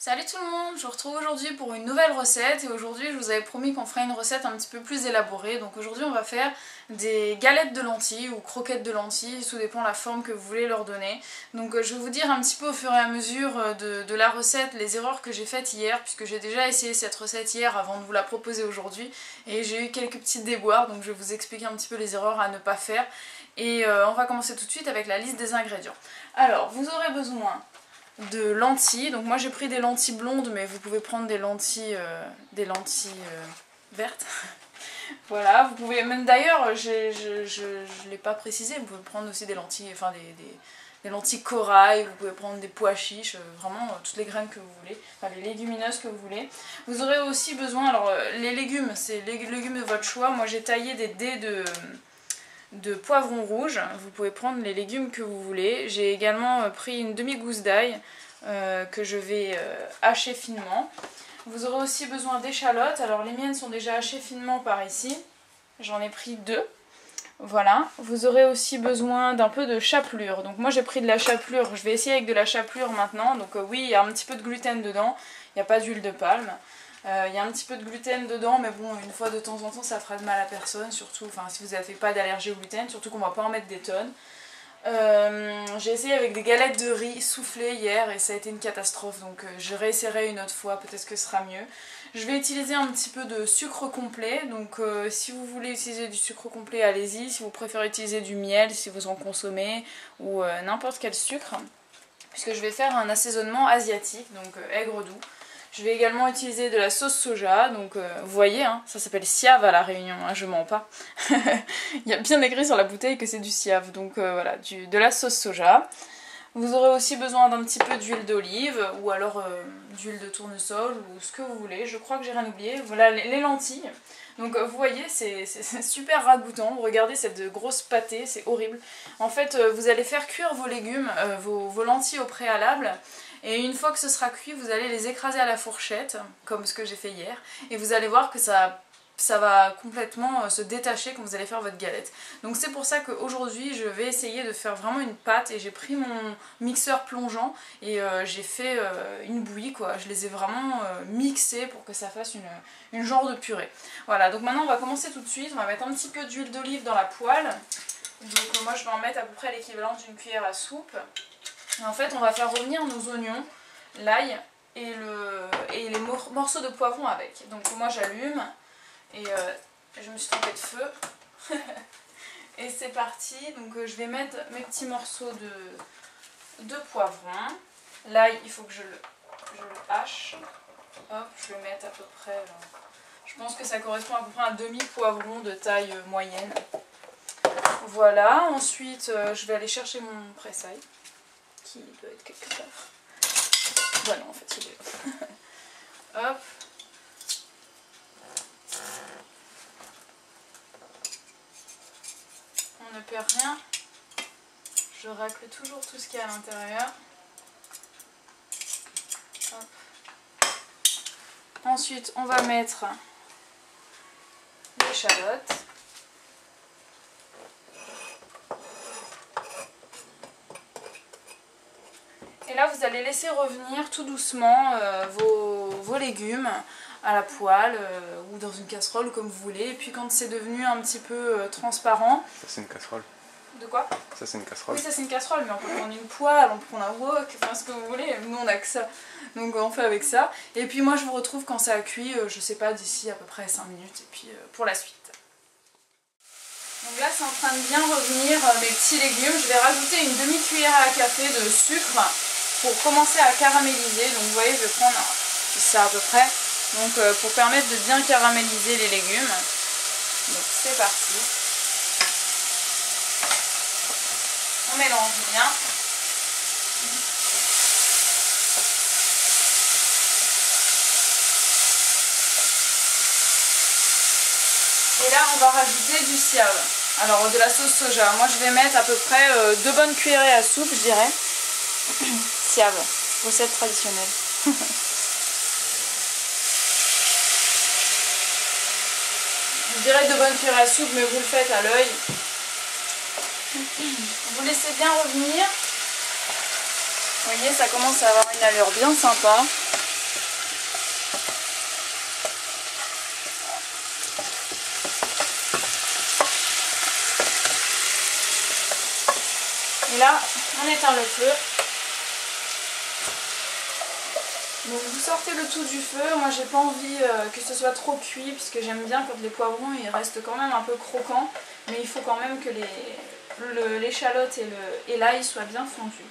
Salut tout le monde, je vous retrouve aujourd'hui pour une nouvelle recette et aujourd'hui je vous avais promis qu'on ferait une recette un petit peu plus élaborée. Donc aujourd'hui on va faire des galettes de lentilles ou croquettes de lentilles, tout dépend de la forme que vous voulez leur donner. Donc je vais vous dire un petit peu au fur et à mesure de la recette les erreurs que j'ai faites hier, puisque j'ai déjà essayé cette recette hier avant de vous la proposer aujourd'hui et j'ai eu quelques petits déboires, donc je vais vous expliquer un petit peu les erreurs à ne pas faire. Et on va commencer tout de suite avec la liste des ingrédients. Alors vous aurez besoin de lentilles, donc moi j'ai pris des lentilles blondes mais vous pouvez prendre des lentilles vertes. Voilà, vous pouvez même d'ailleurs, je l'ai pas précisé, vous pouvez prendre aussi des lentilles, enfin des lentilles corail, vous pouvez prendre des pois chiches, vraiment toutes les graines que vous voulez, enfin les légumineuses que vous voulez. Vous aurez aussi besoin, alors les légumes, c'est les légumes de votre choix, moi j'ai taillé des dés de poivron rouge, vous pouvez prendre les légumes que vous voulez. J'ai également pris une demi-gousse d'ail que je vais hacher finement. Vous aurez aussi besoin d'échalotes, alors les miennes sont déjà hachées finement par ici, j'en ai pris 2. Voilà, vous aurez aussi besoin d'un peu de chapelure, donc moi j'ai pris de la chapelure, je vais essayer avec de la chapelure maintenant, donc oui il y a un petit peu de gluten dedans, il n'y a pas d'huile de palme. Il y a un petit peu de gluten dedans, mais bon, une fois de temps en temps, ça fera de mal à personne, surtout si vous n'avez pas d'allergie au gluten, surtout qu'on ne va pas en mettre des tonnes. J'ai essayé avec des galettes de riz soufflées hier et ça a été une catastrophe, donc je réessayerai une autre fois, peut-être que ce sera mieux. Je vais utiliser un petit peu de sucre complet, donc si vous voulez utiliser du sucre complet, allez-y. Si vous préférez utiliser du miel, si vous en consommez, ou n'importe quel sucre, puisque je vais faire un assaisonnement asiatique, donc aigre doux. Je vais également utiliser de la sauce soja, donc vous voyez, hein, ça s'appelle Siave à la Réunion, hein, je mens pas. Il y a bien écrit sur la bouteille que c'est du Siave, donc voilà, de la sauce soja. Vous aurez aussi besoin d'un petit peu d'huile d'olive, ou alors d'huile de tournesol, ou ce que vous voulez, je crois que j'ai rien oublié. Voilà les lentilles. Donc vous voyez, c'est super ragoûtant, regardez cette grosse pâtée, c'est horrible. En fait, vous allez faire cuire vos légumes, vos lentilles au préalable. Et une fois que ce sera cuit, vous allez les écraser à la fourchette, comme ce que j'ai fait hier. Et vous allez voir que ça va complètement se détacher quand vous allez faire votre galette. Donc c'est pour ça qu'aujourd'hui, je vais essayer de faire vraiment une pâte. Et j'ai pris mon mixeur plongeant et j'ai fait une bouillie, quoi. Je les ai vraiment mixés pour que ça fasse une genre de purée. Voilà, donc maintenant on va commencer tout de suite. On va mettre un petit peu d'huile d'olive dans la poêle. Donc moi je vais en mettre à peu près l'équivalent d'une cuillère à soupe. Et en fait on va faire revenir nos oignons, l'ail et les morceaux de poivron avec. Donc moi j'allume et je me suis trompée de feu. Et c'est parti, donc je vais mettre mes petits morceaux de poivron. L'ail il faut que je le hache. Hop, je le mette à peu près, je pense que ça correspond à peu près à un demi-poivron de taille moyenne. Voilà, ensuite je vais aller chercher mon pressail. Qui doit être quelque part. Voilà, en fait, il est là. Hop. On ne perd rien. Je racle toujours tout ce qu'il y a à l'intérieur. Ensuite, on va mettre l'échalote. Et là vous allez laisser revenir tout doucement vos légumes à la poêle ou dans une casserole comme vous voulez. Et puis quand c'est devenu un petit peu transparent... Ça c'est une casserole. De quoi? Ça c'est une casserole. Oui, ça c'est une casserole, mais on peut prendre une poêle, on peut prendre un wok, enfin ce que vous voulez. Nous on a que ça, donc on fait avec ça. Et puis moi je vous retrouve quand ça a cuit, je sais pas, d'ici à peu près 5 minutes et puis pour la suite. Donc là c'est en train de bien revenir mes petits légumes. Je vais rajouter une demi-cuillère à café de sucre pour commencer à caraméliser. Donc vous voyez, je vais prendre ça à peu près, donc pour permettre de bien caraméliser les légumes. Donc c'est parti. On mélange bien. Et là on va rajouter du Siave. Alors de la sauce soja. Moi je vais mettre à peu près 2 bonnes cuillerées à soupe, je dirais. Siave, recette traditionnelle. Je dirais 2 bonnes cuillerées à soupe, mais vous le faites à l'œil. Vous laissez bien revenir. Vous voyez, ça commence à avoir une allure bien sympa. Et là, on éteint le feu. Donc vous sortez le tout du feu. Moi j'ai pas envie que ce soit trop cuit puisque j'aime bien quand les poivrons ils restent quand même un peu croquants. Mais il faut quand même que l'échalote et l'ail soient bien fondus.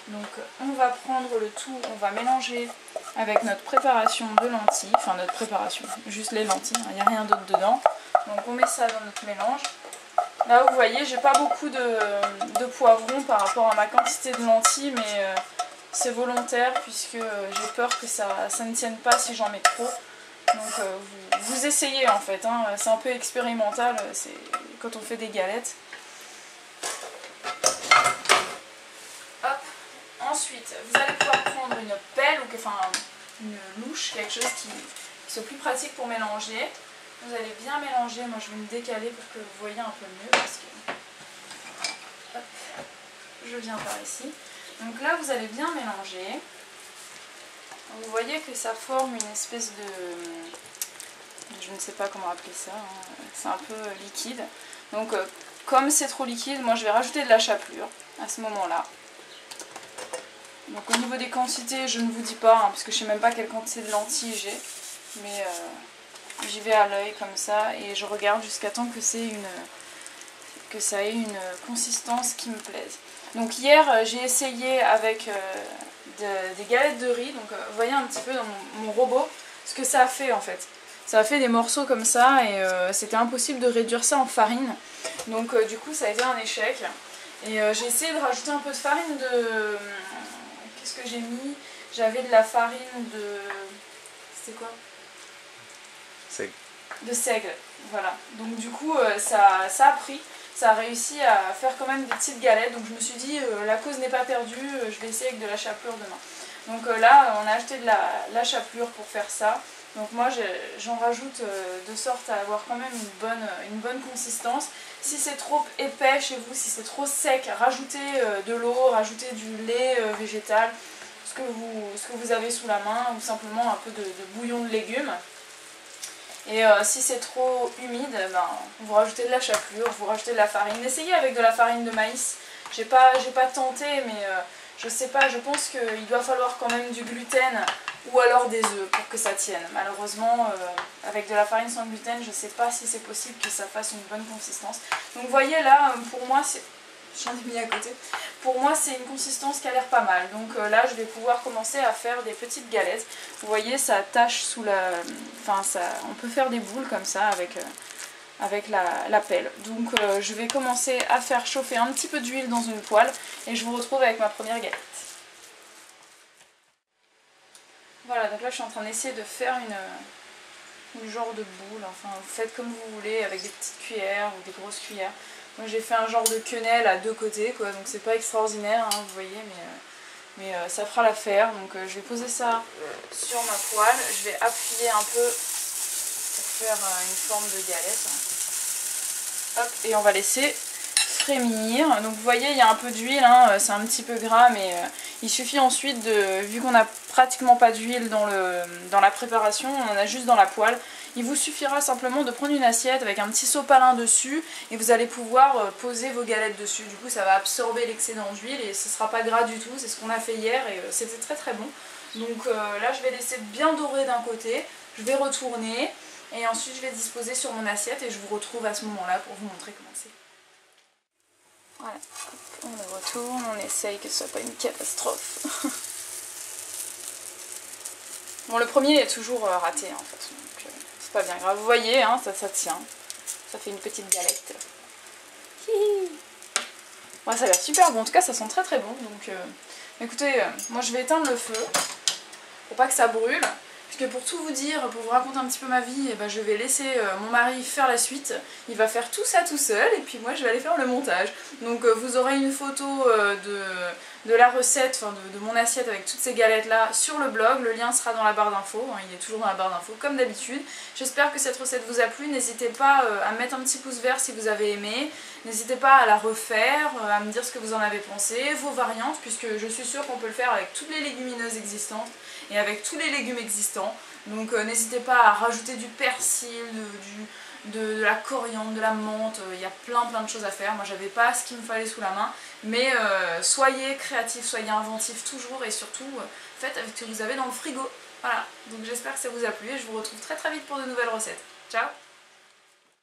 Donc on va prendre le tout, on va mélanger avec notre préparation de lentilles. Enfin notre préparation, juste les lentilles, il n'y a rien d'autre dedans. Donc on met ça dans notre mélange. Là vous voyez j'ai pas beaucoup de poivrons par rapport à ma quantité de lentilles mais c'est volontaire puisque j'ai peur que ça ne tienne pas si j'en mets trop. Donc vous essayez en fait, hein, c'est un peu expérimental quand on fait des galettes. Hop. Ensuite vous allez pouvoir prendre une pelle ou enfin une louche, quelque chose qui soit plus pratique pour mélanger. Vous allez bien mélanger, moi je vais me décaler pour que vous voyez un peu mieux parce que hop, je viens par ici. Donc là vous allez bien mélanger. Vous voyez que ça forme une espèce de je ne sais pas comment appeler ça, hein. C'est un peu liquide. Donc comme c'est trop liquide, moi je vais rajouter de la chapelure à ce moment-là. Donc au niveau des quantités, je ne vous dis pas, hein, parce que je ne sais même pas quelle quantité de lentilles j'ai. Mais j'y vais à l'œil comme ça et je regarde jusqu'à temps que ça ait une consistance qui me plaise. Donc hier j'ai essayé avec des galettes de riz, donc vous voyez un petit peu dans mon robot ce que ça a fait en fait. Ça a fait des morceaux comme ça et c'était impossible de réduire ça en farine. Donc du coup ça a été un échec. Et j'ai essayé de rajouter un peu de farine de... Qu'est-ce que j'ai mis? J'avais de la farine de... C'était quoi? Seigle. De seigle, voilà. Donc du coup ça a pris. Ça a réussi à faire quand même des petites galettes, donc je me suis dit la cause n'est pas perdue, je vais essayer avec de la chapelure demain. Donc là on a acheté de la chapelure pour faire ça, donc moi j'en rajoute de sorte à avoir quand même une bonne consistance. Si c'est trop épais chez vous, si c'est trop sec, rajoutez de l'eau, rajoutez du lait végétal, ce que vous avez sous la main, ou simplement un peu de bouillon de légumes. Et si c'est trop humide, ben, vous rajoutez de la chapelure, vous rajoutez de la farine. Essayez avec de la farine de maïs. J'ai pas tenté, mais je sais pas, je pense qu'il doit falloir quand même du gluten ou alors des œufs pour que ça tienne. Malheureusement, avec de la farine sans gluten, je sais pas si c'est possible que ça fasse une bonne consistance. Donc vous voyez là, pour moi, j'en ai mis à côté. Pour moi c'est une consistance qui a l'air pas mal. Donc là je vais pouvoir commencer à faire des petites galettes. Vous voyez ça attache sous la... Enfin on peut faire des boules comme ça avec la pelle. Donc je vais commencer à faire chauffer un petit peu d'huile dans une poêle et je vous retrouve avec ma première galette. Voilà, donc là je suis en train d'essayer de faire une genre de boule. Enfin vous faites comme vous voulez avec des petites cuillères ou des grosses cuillères. Moi j'ai fait un genre de quenelle à deux côtés quoi, donc c'est pas extraordinaire hein, vous voyez, mais ça fera l'affaire. Donc je vais poser ça sur ma poêle, je vais appuyer un peu pour faire une forme de galette. Hop, et on va laisser frémir. Donc vous voyez il y a un peu d'huile, hein, c'est un petit peu gras mais il suffit ensuite vu qu'on n'a pratiquement pas d'huile dans la préparation, on en a juste dans la poêle. Il vous suffira simplement de prendre une assiette avec un petit sopalin dessus et vous allez pouvoir poser vos galettes dessus. Du coup ça va absorber l'excédent d'huile et ce ne sera pas gras du tout, c'est ce qu'on a fait hier et c'était très très bon. Donc là je vais laisser bien dorer d'un côté, je vais retourner et ensuite je vais disposer sur mon assiette et je vous retrouve à ce moment-là pour vous montrer comment c'est. Voilà, on le retourne, on essaye que ce soit pas une catastrophe. Bon le premier est toujours raté en fait. C'est pas bien grave, vous voyez, hein, ça tient. Ça fait une petite galette. Ouais, ça a l'air super bon, en tout cas ça sent très très bon. Donc écoutez, moi je vais éteindre le feu pour pas que ça brûle. Puisque pour tout vous dire, pour vous raconter un petit peu ma vie, je vais laisser mon mari faire la suite. Il va faire tout ça tout seul et puis moi je vais aller faire le montage. Donc vous aurez une photo de la recette, enfin de mon assiette avec toutes ces galettes là sur le blog. Le lien sera dans la barre d'infos, hein, il est toujours dans la barre d'infos comme d'habitude. J'espère que cette recette vous a plu. N'hésitez pas à mettre un petit pouce vert si vous avez aimé. N'hésitez pas à la refaire, à me dire ce que vous en avez pensé, vos variantes, puisque je suis sûre qu'on peut le faire avec toutes les légumineuses existantes et avec tous les légumes existants. Donc n'hésitez pas à rajouter du persil, de la coriandre, de la menthe, il y a plein de choses à faire. Moi j'avais pas ce qu'il me fallait sous la main, mais soyez créatifs, soyez inventifs toujours et surtout faites avec ce que vous avez dans le frigo. Voilà, donc j'espère que ça vous a plu et je vous retrouve très vite pour de nouvelles recettes. Ciao!